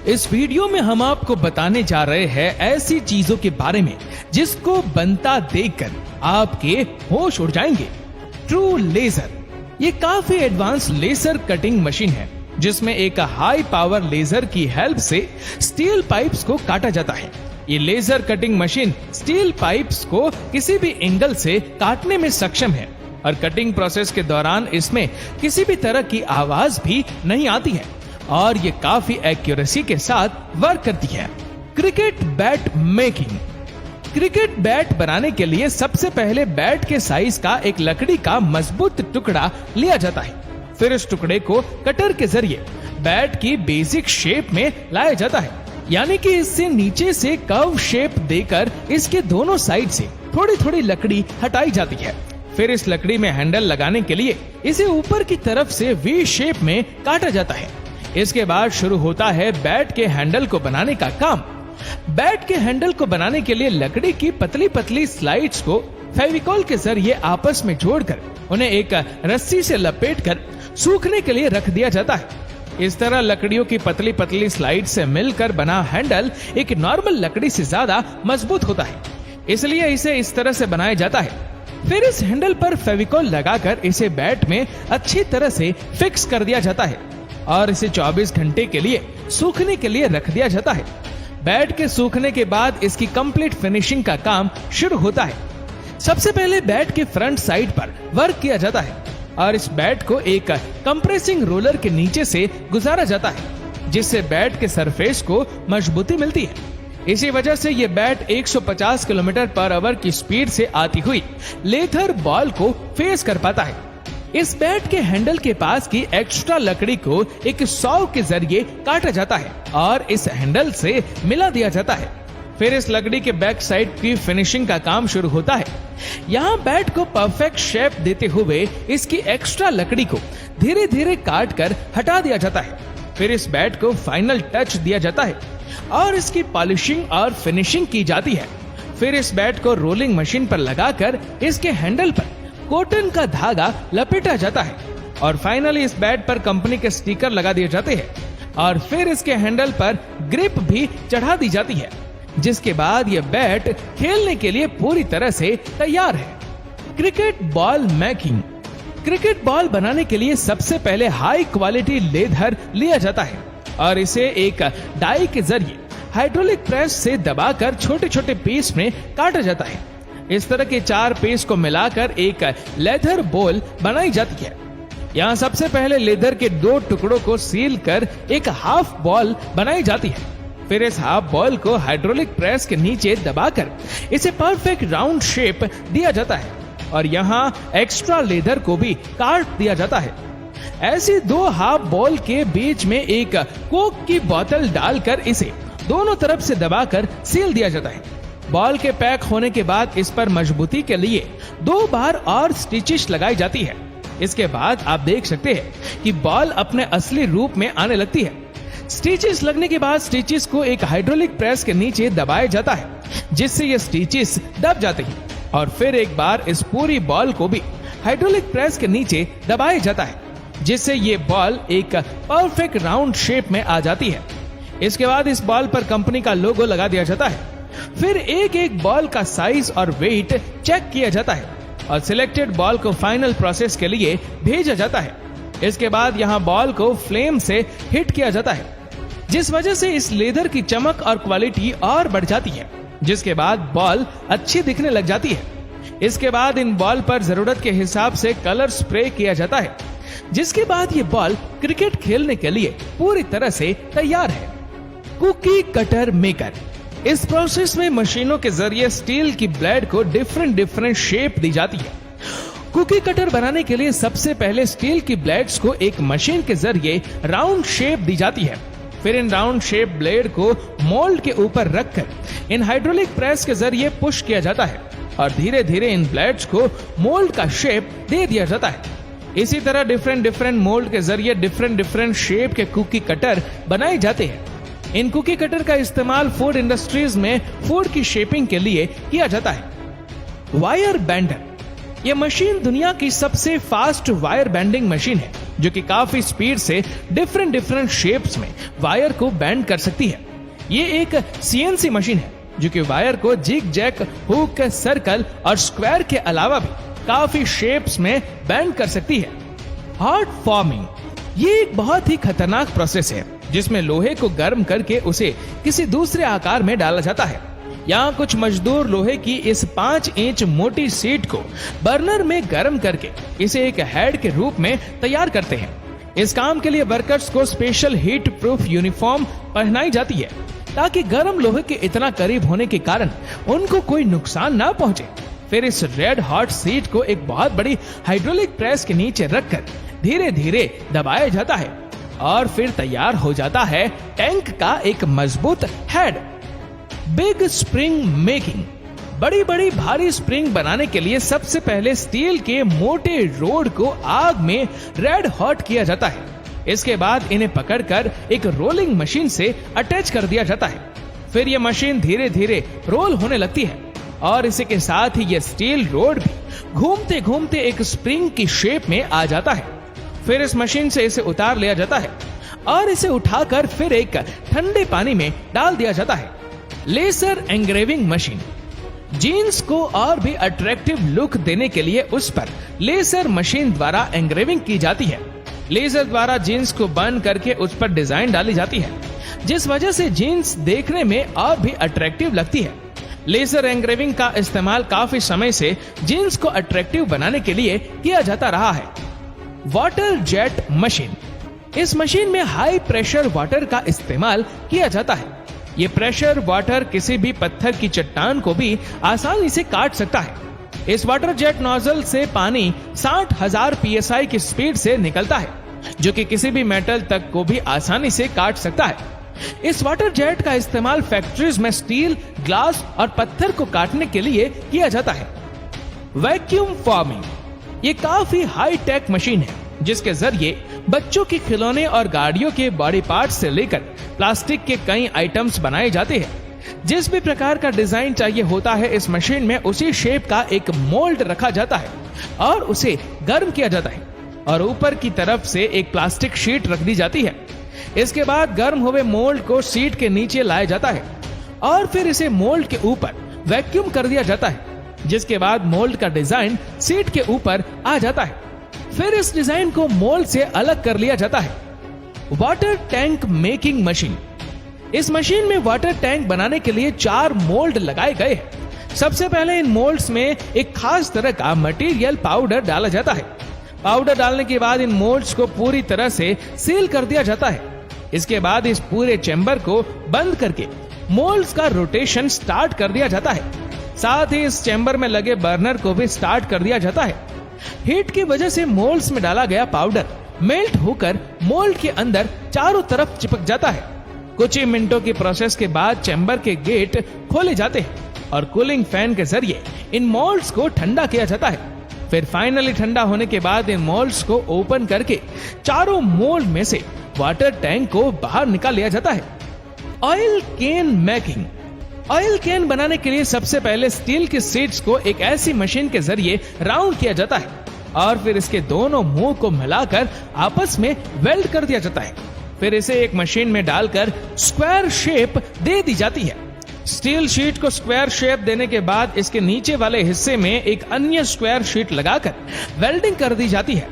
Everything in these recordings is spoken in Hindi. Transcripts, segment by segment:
इस वीडियो में हम आपको बताने जा रहे हैं ऐसी चीजों के बारे में जिसको बनता देखकर आपके होश उड़ जाएंगे। ट्रू लेजर ये काफी एडवांस लेजर कटिंग मशीन है जिसमें एक हाई पावर लेजर की हेल्प से स्टील पाइप्स को काटा जाता है। ये laser cutting machine steel pipes को किसी भी एंगल से काटने में सक्षम है और कटिंग प्रोसेस के दौरान इसमें किसी भी तरह की आवाज भी नहीं आती है और ये काफी एक्यूरेसी के साथ वर्क करती है। Cricket bat making. Cricket bat बनाने के लिए सबसे पहले बैट के साइज का एक लकड़ी का मजबूत टुकड़ा लिया जाता है। फिर इस टुकड़े को कटर के जरिए बैट की बेसिक शेप में लाया जाता है, यानी कि इससे नीचे से कर्व शेप देकर इसके दोनों साइड से थोड़ी थोड़ी लकड़ी हटाई जाती है। फिर इस लकड़ी में हैंडल लगाने के लिए इसे ऊपर की तरफ से वी शेप में काटा जाता है। इसके बाद शुरू होता है बैट के हैंडल को बनाने का काम। बैट के हैंडल को बनाने के लिए लकड़ी की पतली पतली स्लाइड्स को फेविकॉल के जरिए आपस में जोड़कर उन्हें एक रस्सी से लपेटकर सूखने के लिए रख दिया जाता है। इस तरह लकड़ियों की पतली पतली स्लाइड से मिलकर बना हैंडल एक नॉर्मल लकड़ी से ज्यादा मजबूत होता है, इसलिए इसे इस तरह से बनाया जाता है। फिर इस हैंडल पर फेविकॉल लगाकर इसे बैट में अच्छी तरह से फिक्स कर दिया जाता है और इसे 24 घंटे के लिए सूखने के लिए रख दिया जाता है। बैट के सूखने के बाद इसकी कंप्लीट फिनिशिंग का काम शुरू होता है। सबसे पहले बैट के फ्रंट साइड पर वर्क किया जाता है और इस बैट को एक कंप्रेसिंग रोलर के नीचे से गुजारा जाता है जिससे बैट के सरफेस को मजबूती मिलती है। इसी वजह से ये बैट 150 किलोमीटर पर आवर की स्पीड से आती हुई लेथर बॉल को फेस कर पाता है। इस बैट के हैंडल के पास की एक्स्ट्रा लकड़ी को एक सॉ के जरिए काटा जाता है और इस हैंडल से मिला दिया जाता है। फिर इस लकड़ी के बैक साइड की फिनिशिंग का काम शुरू होता है। यहाँ बैट को परफेक्ट शेप देते हुए इसकी एक्स्ट्रा लकड़ी को धीरे धीरे काट कर हटा दिया जाता है। फिर इस बैट को फाइनल टच दिया जाता है और इसकी पॉलिशिंग और फिनिशिंग की जाती है। फिर इस बैट को रोलिंग मशीन पर लगाकर इसके हैंडल पर कॉटन का धागा लपेटा जाता है और फाइनली इस बैट पर कंपनी के स्टिकर लगा दिए जाते हैं और फिर इसके हैंडल पर ग्रिप भी चढ़ा दी जाती है, जिसके बाद यह बैट खेलने के लिए पूरी तरह से तैयार है। Cricket ball making. Cricket ball बनाने के लिए सबसे पहले हाई क्वालिटी लेदर लिया जाता है और इसे एक डाई के जरिए हाइड्रोलिक प्रेस से दबाकर छोटे छोटे पीस में काटा जाता है। इस तरह के 4 पीस को मिलाकर एक लेदर बॉल बनाई जाती है। यहाँ सबसे पहले लेदर के 2 टुकड़ों को सील कर एक हाफ बॉल बनाई जाती है। फिर इस हाफ बॉल को हाइड्रोलिक प्रेस के नीचे दबाकर इसे परफेक्ट राउंड शेप दिया जाता है और यहाँ एक्स्ट्रा लेदर को भी काट दिया जाता है। ऐसी 2 हाफ बॉल के बीच में एक कोक की बोतल डालकर इसे दोनों तरफ से दबाकर सील दिया जाता है। बॉल के पैक होने के बाद इस पर मजबूती के लिए 2 बार और स्टिचेस लगाई जाती है। इसके बाद आप देख सकते हैं कि बॉल अपने असली रूप में आने लगती है। स्टिचेस लगने के बाद स्टिचेस को एक हाइड्रोलिक प्रेस के नीचे दबाया जाता है जिससे ये स्टिचेस दब जाते हैं और फिर एक बार इस पूरी बॉल को भी हाइड्रोलिक प्रेस के नीचे दबाया जाता है जिससे ये बॉल एक परफेक्ट राउंड शेप में आ जाती है। इसके बाद इस बॉल पर कंपनी का लोगो लगा दिया जाता है। फिर एक एक बॉल का साइज और वेट चेक किया जाता है और सिलेक्टेड बॉल को फाइनल प्रोसेस के लिए भेजा जाता है। इसके बाद यहाँ बॉल को फ्लेम से हिट किया जाता है जिस वजह से इस लेदर की चमक और क्वालिटी और बढ़ जाती है, जिसके बाद बॉल अच्छी दिखने लग जाती है। इसके बाद इन बॉल पर जरूरत के हिसाब से कलर स्प्रे किया जाता है, जिसके बाद ये बॉल क्रिकेट खेलने के लिए पूरी तरह से तैयार है। Cookie cutter maker. इस प्रोसेस में मशीनों के जरिए स्टील की ब्लेड को डिफरेंट शेप दी जाती है। कुकी कटर बनाने के लिए सबसे पहले स्टील की ब्लेड्स को एक मशीन के जरिए राउंड शेप दी जाती है। फिर इन राउंड शेप ब्लेड को मोल्ड के ऊपर रखकर इन हाइड्रोलिक प्रेस के जरिए पुश किया जाता है और धीरे धीरे इन ब्लेड्स को मोल्ड का शेप दे दिया जाता है। इसी तरह डिफरेंट मोल्ड के जरिए डिफरेंट शेप के कुकी कटर बनाए जाते हैं। इन कुकी कटर का इस्तेमाल फूड इंडस्ट्रीज में फूड की शेपिंग के लिए किया जाता है। Wire vendor. ये मशीन दुनिया की सबसे फास्ट वायर बेंडिंग मशीन है, जो कि काफी स्पीड से डिफरेंट शेप्स में वायर को बेंड कर सकती है। ये एक CNC मशीन है जो कि वायर को जिग जैग, हुक, सर्कल और स्क्वायर के अलावा भी काफी शेप्स में बेंड कर सकती है। हॉट फॉर्मिंग ये एक बहुत ही खतरनाक प्रोसेस है जिसमें लोहे को गर्म करके उसे किसी दूसरे आकार में डाला जाता है। यहाँ कुछ मजदूर लोहे की इस 5 इंच मोटी शीट को बर्नर में गर्म करके इसे एक हेड के रूप में तैयार करते हैं। इस काम के लिए वर्कर्स को स्पेशल हीट प्रूफ यूनिफॉर्म पहनाई जाती है ताकि गर्म लोहे के इतना करीब होने के कारण उनको कोई नुकसान ना पहुंचे। फिर इस रेड हॉट शीट को एक बहुत बड़ी हाइड्रोलिक प्रेस के नीचे रखकर धीरे धीरे दबाया जाता है और फिर तैयार हो जाता है टैंक का एक मजबूत हेड। बिग स्प्रिंग मेकिंग बड़ी बड़ी भारी स्प्रिंग बनाने के लिए सबसे पहले स्टील के मोटे रोड को आग में रेड हॉट किया जाता है। इसके बाद इन्हें पकड़कर एक रोलिंग मशीन से अटैच कर दिया जाता है। फिर यह मशीन धीरे धीरे रोल होने लगती है और इसी के साथ ही यह स्टील रोड भी घूमते घूमते एक स्प्रिंग की शेप में आ जाता है। फिर इस मशीन से इसे उतार लिया जाता है और इसे उठाकर फिर एक ठंडे पानी में डाल दिया जाता है। लेजर एंग्रेविंग मशीन जीन्स को और भी अट्रैक्टिव लुक देने के लिए उस पर लेजर मशीन द्वारा एंग्रेविंग की जाती है। लेजर द्वारा जीन्स को बर्न करके उस पर डिजाइन डाली जाती है, जिस वजह से जीन्स देखने में और भी अट्रैक्टिव लगती है। लेजर एंग्रेविंग का इस्तेमाल काफी समय से जीन्स को अट्रैक्टिव बनाने के लिए किया जाता रहा है। वाटर जेट मशीन इस मशीन में हाई प्रेशर वाटर का इस्तेमाल किया जाता है। ये प्रेशर वाटर किसी भी पत्थर की चट्टान को भी आसानी से काट सकता है। इस वाटर जेट नोजल से पानी 60,000 PSI की स्पीड से निकलता है, जो कि किसी भी मेटल तक को भी आसानी से काट सकता है। इस वाटर जेट का इस्तेमाल फैक्ट्रीज में स्टील, ग्लास और पत्थर को काटने के लिए किया जाता है। वैक्यूम फॉर्मिंग ये काफी हाई टेक मशीन है जिसके जरिए बच्चों के खिलौने और गाड़ियों के बॉडी पार्ट्स से लेकर प्लास्टिक के कई आइटम्स बनाए जाते हैं। जिस भी प्रकार का डिजाइन चाहिए होता है, इस मशीन में उसी शेप का एक मोल्ड रखा जाता है और उसे गर्म किया जाता है और ऊपर की तरफ से एक प्लास्टिक शीट रख दी जाती है। इसके बाद गर्म हुए मोल्ड को शीट के नीचे लाया जाता है और फिर इसे मोल्ड के ऊपर वैक्यूम कर दिया जाता है, जिसके बाद मोल्ड का डिजाइन शीट के ऊपर आ जाता है। फिर इस डिजाइन को मोल्ड से अलग कर लिया जाता है। वाटर टैंक मेकिंग मशीन इस मशीन में वाटर टैंक बनाने के लिए 4 मोल्ड लगाए गए हैं। सबसे पहले इन मोल्ड्स में एक खास तरह का मटेरियल पाउडर डाला जाता है। पाउडर डालने के बाद इन मोल्ड्स को पूरी तरह से सील कर दिया जाता है। इसके बाद इस पूरे चैम्बर को बंद करके मोल्ड्स का रोटेशन स्टार्ट कर दिया जाता है। साथ ही इस चैम्बर में लगे बर्नर को भी स्टार्ट कर दिया जाता है। हीट की वजह से मोल्ड्स में डाला गया पाउडर मेल्ट होकर मोल्ड के अंदर चारों तरफ चिपक जाता है। कुछ ही मिनटों की प्रोसेस के बाद चैम्बर के गेट खोले जाते हैं और कूलिंग फैन के जरिए इन मोल्ड्स को ठंडा किया जाता है। फिर फाइनली ठंडा होने के बाद इन मोल्ड्स को ओपन करके चारों मोल्ड में से वाटर टैंक को बाहर निकाल लिया जाता है। Oil can making oil can बनाने के लिए सबसे पहले स्टील की शीट्स को एक ऐसी मशीन के जरिए राउंड किया जाता है और फिर इसके दोनों मुंह को मिलाकर आपस में वेल्ड कर दिया जाता है। फिर इसे एक मशीन में डालकर स्क्वायर शेप दे दी जाती है। स्टील शीट को स्क्वायर शेप देने के बाद इसके नीचे वाले हिस्से में एक अन्य स्क्वायर शीट लगाकर वेल्डिंग कर दी जाती है।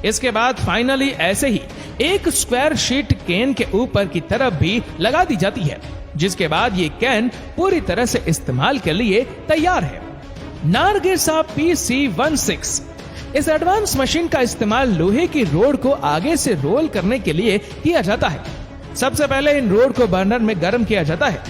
इसके बाद फाइनली ऐसे ही एक स्क्वायर शीट कैन के ऊपर की तरफ भी लगा दी जाती है, जिसके बाद ये कैन पूरी तरह से इस्तेमाल के लिए तैयार है। नारगेसा PC16 इस एडवांस मशीन का इस्तेमाल लोहे की रोड को आगे से रोल करने के लिए किया जाता है। सबसे पहले इन रोड को बर्नर में गर्म किया जाता है,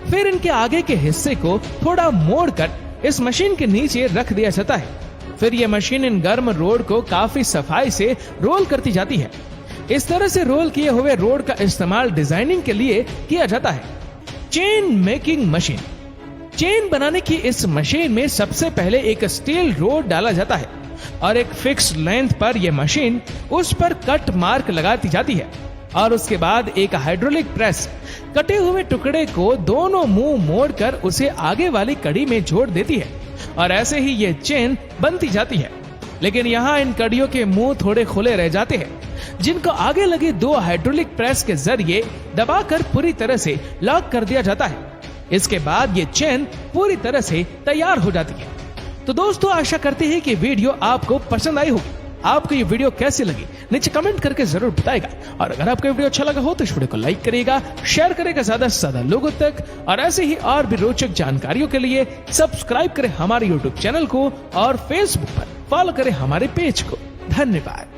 फिर इनके आगे के हिस्से को थोड़ा मोड़कर इस मशीन के नीचे रख दिया जाता है। फिर यह मशीन इन गर्म रोड को काफी सफाई से रोल करती जाती है। इस तरह से रोल किए हुए रोड का इस्तेमाल डिजाइनिंग के लिए किया जाता है। चेन मेकिंग मशीन चेन बनाने की इस मशीन में सबसे पहले एक स्टील रोड डाला जाता है और एक फिक्स लेंथ पर यह मशीन उस पर कट मार्क लगाती जाती है और उसके बाद एक हाइड्रोलिक प्रेस कटे हुए टुकड़े को दोनों मुंह मोड़कर उसे आगे वाली कड़ी में जोड़ देती है और ऐसे ही ये चेन बनती जाती है। लेकिन यहाँ इन कड़ियों के मुंह थोड़े खुले रह जाते हैं, जिनको आगे लगे 2 हाइड्रोलिक प्रेस के जरिए दबाकर पूरी तरह से लॉक कर दिया जाता है। इसके बाद ये चेन पूरी तरह से तैयार हो जाती है। तो दोस्तों, आशा करते हैं कि वीडियो आपको पसंद आई होगी। आपको ये वीडियो कैसी लगी नीचे कमेंट करके जरूर बताएगा। और अगर आपको वीडियो अच्छा लगा हो तो इस वीडियो को लाइक करिएगा, शेयर करेगा ज्यादा से ज्यादा लोगों तक। और ऐसे ही और भी रोचक जानकारियों के लिए सब्सक्राइब करें हमारे यूट्यूब चैनल को और फेसबुक पर फॉलो करें हमारे पेज को। धन्यवाद।